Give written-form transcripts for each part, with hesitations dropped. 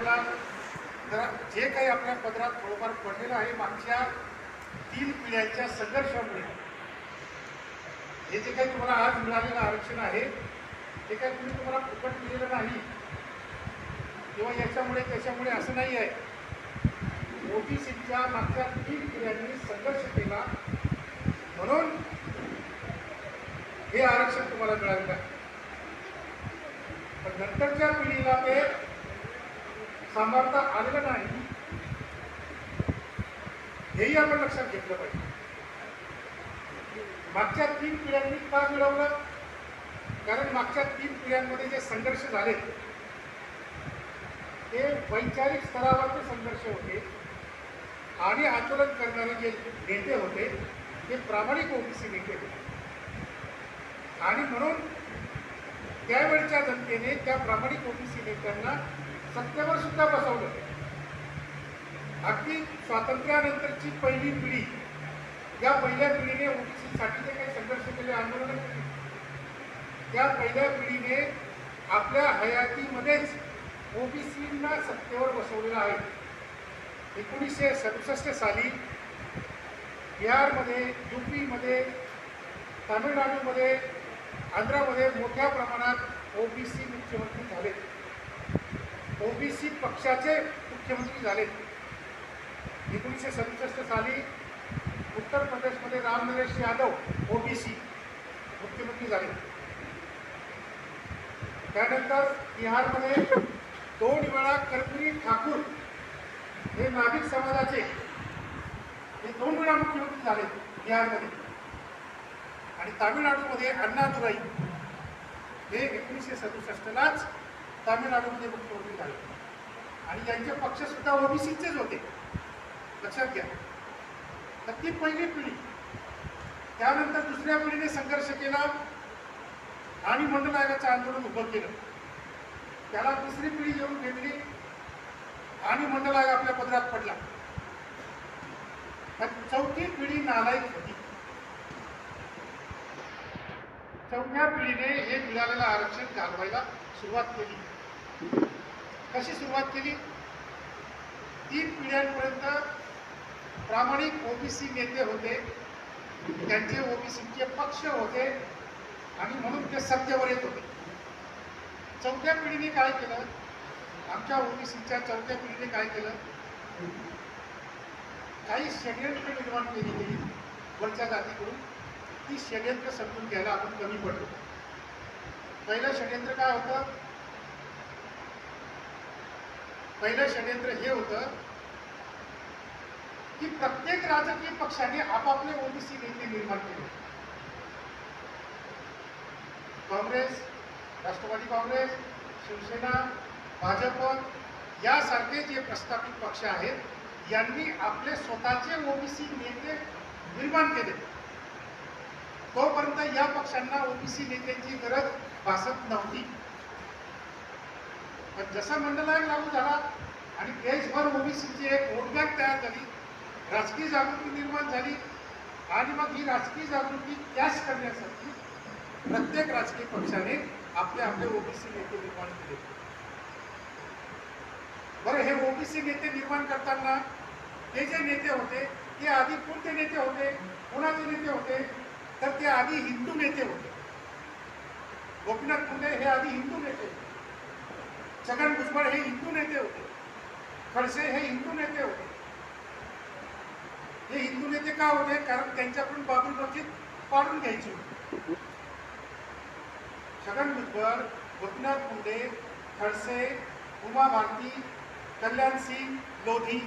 आपला जे काही आपल्या पदरात थोडंफार पडलेलं आहे मागच्या 3 पिढ्यांच्या संघर्षामुळे हे जे काही तुम्हाला आज मिळालेलं आरक्षण आहे ते काही तुम्ही तुम्हाला फुकट दिलेलं नाही किंवा याच्यामुळे त्याच्यामुळे असं नाही आहे। ओबीसीच्या मागच्या 3 पिढ्यांनी संघर्ष केला म्हणून हे आरक्षण तुम्हाला मिळालेलं आहे। पण नंतरच्या पिढीला ते सांभाळता आलेलं नाही हेही आपण लक्षात घेतलं पाहिजे। मागच्या 3 पिढ्यांनी का मिळवलं? कारण मागच्या 3 पिढ्यांमध्ये जे संघर्ष झाले ते वैचारिक स्तरावरचे संघर्ष होते आणि आंदोलन करणारे जे नेते होते ते प्रामाणिक ओबीसी नेते होते आणि म्हणून त्यावेळच्या जनतेने त्या प्रामाणिक ओबीसी नेत्यांना सत्तेवर सुद्धा बसवलं। अगदी स्वातंत्र्यानंतरची पहिली पिढी या पहिल्या पिढीने ओबीसीसाठी जे काही संघर्ष केले आंदोलन केले त्या पहिल्या पिढीने आपल्या हयातीमध्येच ओबीसींना सत्तेवर बसवलेलं आहे। 1967 साली बिहारमध्ये, यूपीमध्ये, तामिळनाडूमध्ये, आंध्रामध्ये मोठ्या प्रमाणात ओबीसी मुख्यमंत्री झाले, ओबीसी पक्षाचे मुख्यमंत्री झाले। 1967 साली उत्तर प्रदेशमध्ये राम नरेश यादव ओबीसी मुख्यमंत्री झाले। त्यानंतर बिहारमध्ये 2 वेळा कर्पूरी ठाकूर हे नाभिक समाजाचे हे 2 वेळा मुख्यमंत्री झाले बिहारमध्ये। आणि तामिळनाडूमध्ये अण्णादुराई हे 1967लाच तामिळनाडूमध्ये मुख्यमंत्री झाले आणि यांचे पक्ष सुद्धा ओबीसीचेच होते, लक्षात घ्या। तर ती पहिली पिढी। त्यानंतर दुसऱ्या पिढीने संघर्ष केला आणि मंडल आयोगाचं आंदोलन उभं केलं। त्याला तिसरी पिढी येऊन घेतली आणि मंडल आयोग आपल्या पदरात पडला। चौथी पिढी नालायक होती। चौथ्या पिढीने हे मिळालेलं आरक्षण घालवायला सुरुवात केली। कशी सुरुवात केली? 3 पिढ्यांपर्यंत प्रामाणिक ओबीसी नेते होते, त्यांचे ओबीसीचे पक्ष होते आणि म्हणून ते सत्तेवर येत होते। चौथ्या पिढीने काय केलं? आमच्या ओबीसीच्या चौथ्या पिढीने काय केलं? काही षडयंत्र निर्माण केली गेली वरच्या जातीकडून। ती षडयंत्र समजून घ्यायला आपण कमी पडलो। पहिलं षडयंत्र काय होतं? पहिलं षडयंत्र हे होतं की प्रत्येक राजकीय पक्षाने आपापले ओबीसी नेते निर्माण केले। काँग्रेस, राष्ट्रवादी काँग्रेस, शिवसेना, भाजप यासारखे जे प्रस्थापित पक्ष आहेत यांनी आपले स्वतःचे ओबीसी नेते निर्माण केले। तोपर्यंत या पक्षांना ओबीसी नेत्यांची गरज भासत नव्हती। पण जसा मंडल आयोग लागू झाला आणि देशभर ओबीसीची एक वोट बँक तयार झाली, राजकीय जागृती निर्माण झाली आणि मग ही राजकीय जागृती कॅश करण्यासाठी प्रत्येक राजकीय पक्षाने आपले आपले ओबीसी नेते निर्माण केले। बरं, हे ओबीसी नेते निर्माण करताना ते जे नेते होते ते आधी कोणते नेते होते? कोणाचे नेते होते? तर ते आधी हिंदू नेते होते। गोपीनाथ मुंडे हे आधी हिंदू नेते होते, छगन भुजबळ हे हिंदू नेते होते, खडसे हे हिंदू नेते होते। हे हिंदू नेते का होते? कारण त्यांच्याकडून बाबरी मस्जिद पाडून घ्यायची होती। छगन भुजबळ, गोपीनाथ मुंडे, खडसे, उमा भारती, कल्याण सिंग, लोधी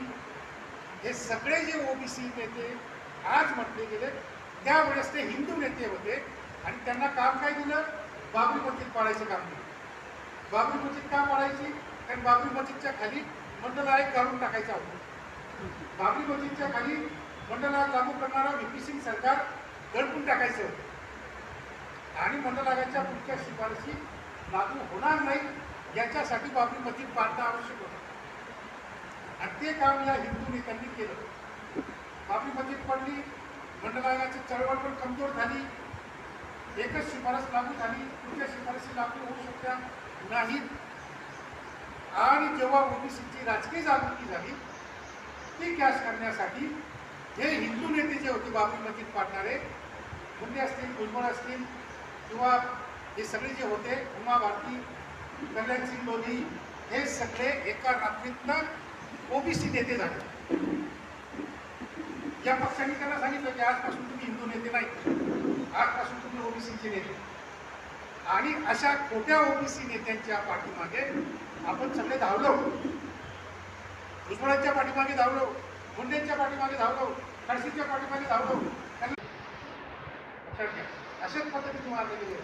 हे सगळे जे ओबीसी नेते आज म्हटले गेले त्यावेळेस ते हिंदू नेते होते आणि त्यांना काम काय दिलं? बाबरी मस्जिद पाडायचं काम दिलं। बाबरी मस्जिद का पाडायची? कारण बाबरी मस्जिदच्या खाली मंडल आयोग काढून टाकायचा होता। बाबरी मस्जिदच्या खाली मंडल आयोग लागू करणारा व्हीपी सिंग सरकार दडपून टाकायचं होतं आणि मंडल आयोगाच्या पुढच्या शिफारशी लागू होणार नाही याच्यासाठी बाबरी मस्जिद पाडणं आवश्यक होतं आणि ते काम या हिंदू नेत्यांनी केलं। बाबरी मस्जिद पडली, मंडल आयोगाची चळवळ पण कमजोर झाली, एकच शिफारस लागू झाली, पुढच्या शिफारसी लागू होऊ शकल्या नाहीत आणि जेव्हा ओबीसीची राजकीय जागृती झाली ती कॅश करण्यासाठी हे हिंदू नेते जे होते बाबरी मस्जिद पाडणारे मुंडे असतील भुजबळ असतील किंवा हे सगळे जे होते उमा भारती कल्याणसिंग लोधी हे सगळे एका रात्रीतनं ओबीसी नेते झाले. या पक्षांनी त्यांना सांगितलं की आजपासून तुम्ही हिंदू नेते नाही, आजपासून तुम्ही ओबीसीचे नेते. आणि अशा खोट्या ओबीसी नेत्यांच्या पाठीमागे आपण सगळे धावलो. भुजबळांच्या पाठीमागे धावलो, मुंडेंच्या पाठीमागे धावलो, खडसेच्या पाठीमागे धावलो. अशाच पद्धतीने मारलेली आहे.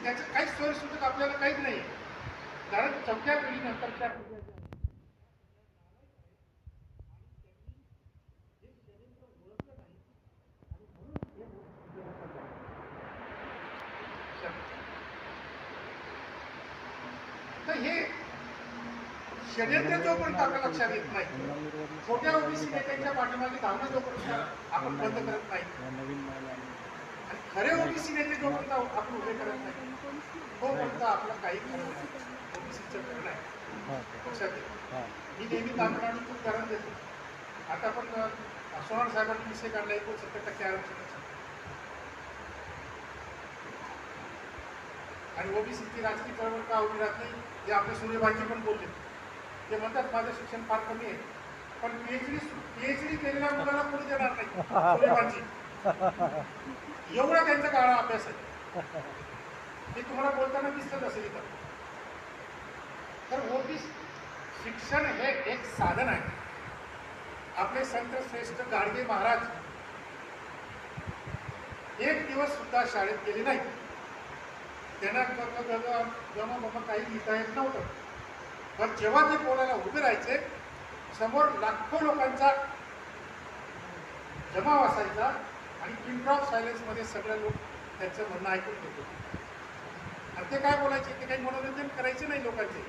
त्याचं काहीच सोयीसुद्धा आपल्याला काहीच नाही. कारण चौथ्या पिढीनंतरच्या तर हे षडयंत्र जोपर्यंत आपल्या लक्षात येत नाही, छोट्या ओबीसी नेत्यांच्या पाठीमागे धावणं जोपर्यंत आपण बंद करत नाही आणि खरे ओबीसी नेते जोपर्यंत आपण उभे करत नाही तोपर्यंत आपलं काही खरं नाही. ओबीसीचं खरं नाही लक्षात येईल. मी नेहमी तामिळनाडूतून उदाहरण देतो. आता पण सोनार साहेबांनी विषय काढला 69% आरक्षणाचा आणि ओबीसीची राजकीय चळवळ का उभी राहत नाही हे आपले सूर्यभानजी पण बोलले. ते म्हणतात माझं शिक्षण फार कमी आहे पण पीएचडी केलेल्या मुलाला कोणी देणार नाही. सूर्यभानजी एवढा त्यांचा काळा अभ्यास आहे. ते तुम्हाला बोलताना दिसतच असेल इथं. तर ओबीसी शिक्षण हे एक साधन आहे. आपले संत श्रेष्ठ गाडगे महाराज एक दिवस सुद्धा शाळेत गेले नाही. त्यांना गम काही लिहिता येत नव्हतं. पण जेव्हा ते बोलायला उभे राहायचे समोर लाखो लोकांचा जमाव असायचा आणि पिन ड्रॉप सायलेन्समध्ये सगळे लोक त्यांचं म्हणणं ऐकून घेत होते. आणि ते काय बोलायचे, ते काही मनोरंजन करायचे नाही लोकांचे.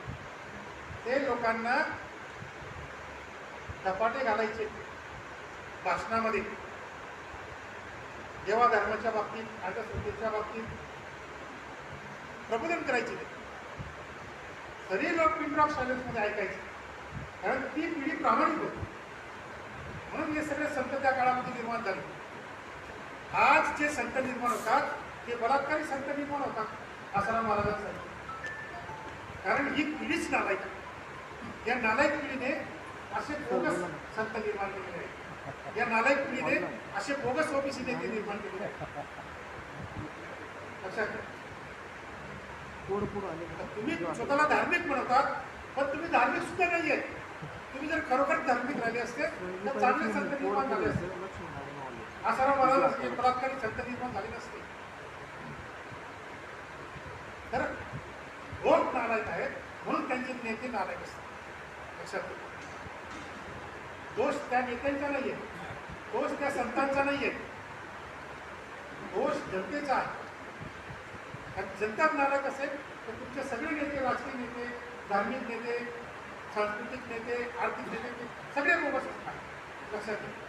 ते लोकांना धपाटे घालायचे भाषणामध्ये, देवा धर्माच्या बाबतीत, अंधश्रद्धेच्या बाबतीत प्रबोधन करायचे. तरी लोक पिन ड्रॉप सायलेन्समध्ये ऐकायचे कारण ती पिढी प्रामाणिक होती. म्हणून हे सगळे संत त्या काळामध्ये निर्माण झाले. आज जे संत निर्माण होतात ते बलात्कारी संत निर्माण होतात आसाराम महाराजांसाठी. कारण ही पिढीच नालायक. या नालायक पिढीने असे बोगस संत निर्माण केलेले आहेत. या नालायक पिढीने असे बोगस ओबीसी नेते निर्माण केलेले आहेत. लक्षात घ्या. तुम्ही स्वतःला धार्मिक म्हणतात पण तुम्ही धार्मिक सुद्धा नाहीये. तुम्ही जर खरोखर धार्मिक राहिले असते तर चांगले संत निर्माण झाले असते. आसाराम महाराज बलात्कारी संत निर्माण झाले नसते. तर लोक नालायक आहेत म्हणून त्यांचे नेते नालायक असतात. लक्षात घ्या. दोष त्या नेत्यांचा नाहीये, दोष त्या संतांचा नाहीये, दोष जनतेचा आहे. जनता नाराज असेल तर तुमचे सगळे नेते, राजकीय नेते, धार्मिक नेते, सांस्कृतिक नेते, आर्थिक नेते सगळे बोगस असतात. लक्षात घ्या.